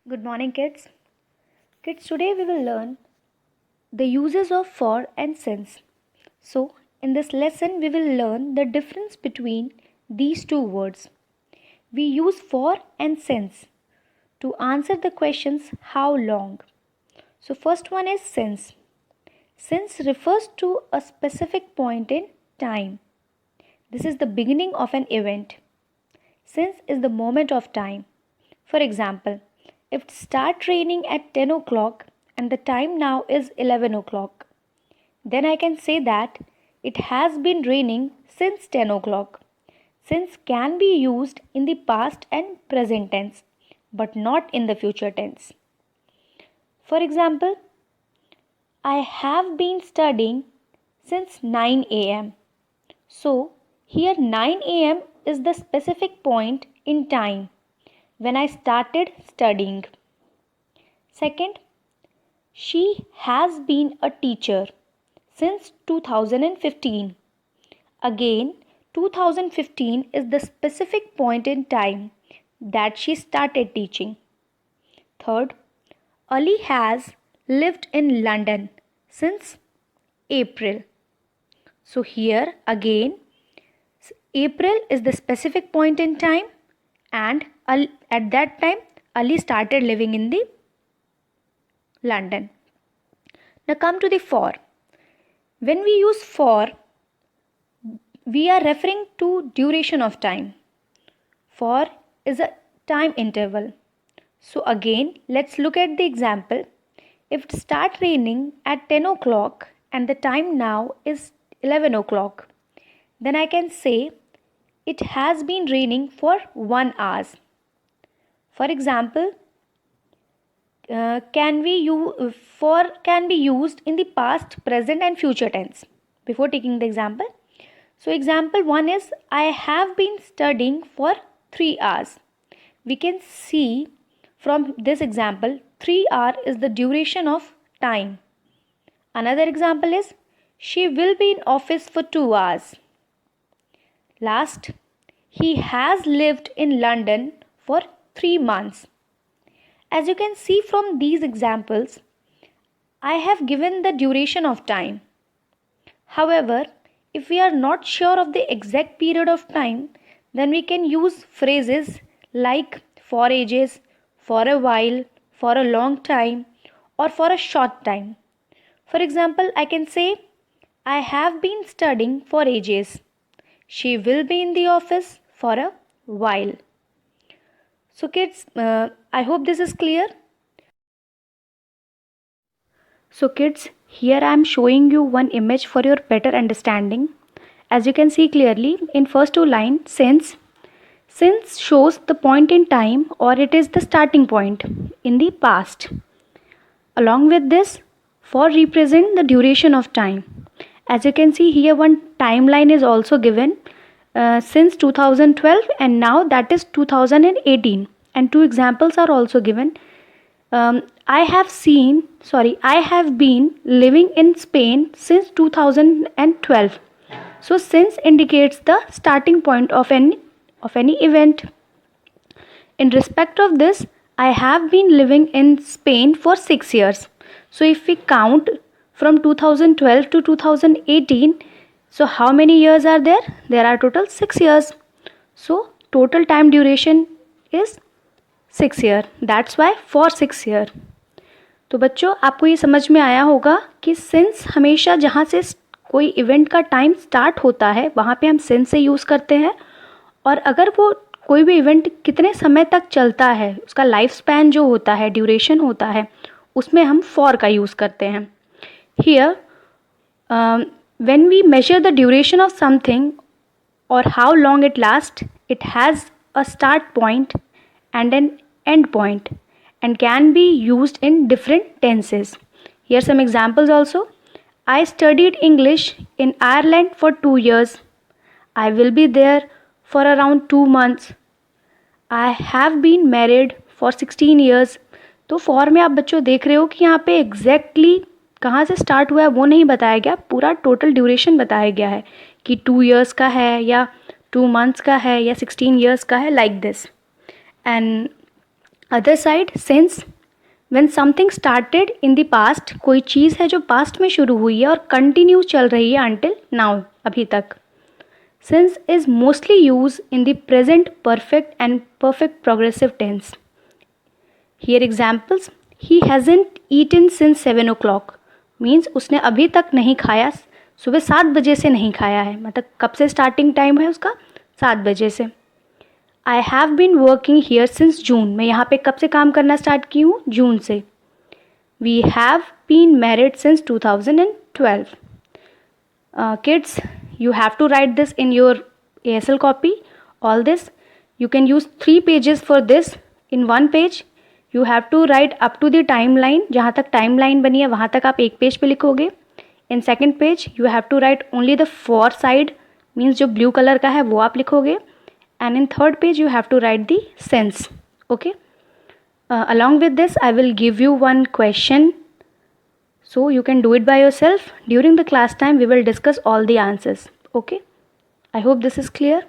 Good morning, kids. Kids, today we will learn the uses of for and since. So, in this lesson, we will learn the difference between these two words. We use for and since to answer the questions how long. So, first one is since. Since refers to a specific point in time. This is the beginning of an event. Since is the moment of time. For example, if it start raining at 10 o'clock and the time now is 11 o'clock, then I can say that it has been raining since 10 o'clock. Since can be used in the past and present tense, but not in the future tense. For example, I have been studying since 9 a.m. So, here 9 a.m. is the specific point in time when I started studying. Second, she has been a teacher since 2015. Again, 2015 is the specific point in time that she started teaching. Third, Ali has lived in London since April. So here again, April is the specific point in time, and at that time Ali started living in the London. Now come to the for. When we use for, we are referring to duration of time. For is a time interval. So again, let's look at the example. If it starts raining at 10 o'clock and the time now is 11 o'clock, then I can say it has been raining for 1 hour. For example, can be used in the past, present and future tense before taking the example. So example 1 is I have been studying for 3 hours. We can see from this example 3 hours is the duration of time. Another example is she will be in office for 2 hours. Last, he has lived in London for 3 months. As you can see from these examples, I have given the duration of time. However, if we are not sure of the exact period of time, then we can use phrases like for ages, for a while, for a long time, or for a short time. For example, I can say, I have been studying for ages. She will be in the office for a while. So kids, I hope this is clear. So kids, here I am showing you one image for your better understanding. As you can see clearly in first two lines, since shows the point in time or it is the starting point in the past. Along with this, for represent the duration of time. As you can see here, one timeline is also given since 2012 and now that is 2018, and two examples are also given. I have been living in Spain since 2012. So since indicates the starting point of any event. In respect of this, I have been living in Spain for 6 years. So if we count from 2012 to 2018, so how many years are there? There are total 6 years. So total time duration is 6 year. That's why for 6 year. तो बच्चों, आपको ये समझ में आया होगा कि since हमेशा जहाँ से कोई इवेंट का टाइम स्टार्ट होता है वहाँ पे हम सिंस से यूज़ करते हैं, और अगर वो कोई भी इवेंट कितने समय तक चलता है, उसका लाइफ स्पैन जो होता है, ड्यूरेशन होता है, उसमें हम फॉर का यूज़ करते हैं. Here when we measure the duration of something or how long it lasts, it has a start point and an end point and can be used in different tenses. Here some examples also. I studied English in Ireland for 2 years. I will be there for around 2 months. I have been married for 16 years. तो for में आप बच्चों देख रहे हो कि यहाँ पे एग्जैक्टली कहाँ से स्टार्ट हुआ है वो नहीं बताया गया, पूरा टोटल ड्यूरेशन बताया गया है कि 2 years का है या 2 months का है या 16 years का है, like this. And other side since, when something started in the past, कोई चीज़ है जो पास्ट में शुरू हुई है और कंटिन्यू चल रही है अंटिल नाउ, अभी तक. Since is mostly use in the present perfect and perfect progressive tense. Here examples, he hasn't eaten since 7 o'clock means उसने अभी तक नहीं खाया, सुबह 7 बजे से नहीं खाया है, मतलब कब से स्टार्टिंग टाइम है उसका, 7 बजे से. I have been working here since June, मैं यहाँ पे कब से काम करना स्टार्ट की हूँ, जून से. We have been married since 2012. Kids, you have to write this in your ASL copy. All this, you can use 3 pages for this. In 1 page, you have to write up to the timeline. जहाँ तक timeline बनी है वहाँ तक आप एक page पे लिखोगे. In second page, you have to write only the for side, means जो blue color का है वो आप लिखोगे. And in third page, you have to write the sense. Okay. Along with this, I will give you one question. So you can do it by yourself. During the class time, we will discuss all the answers. Okay. I hope this is clear.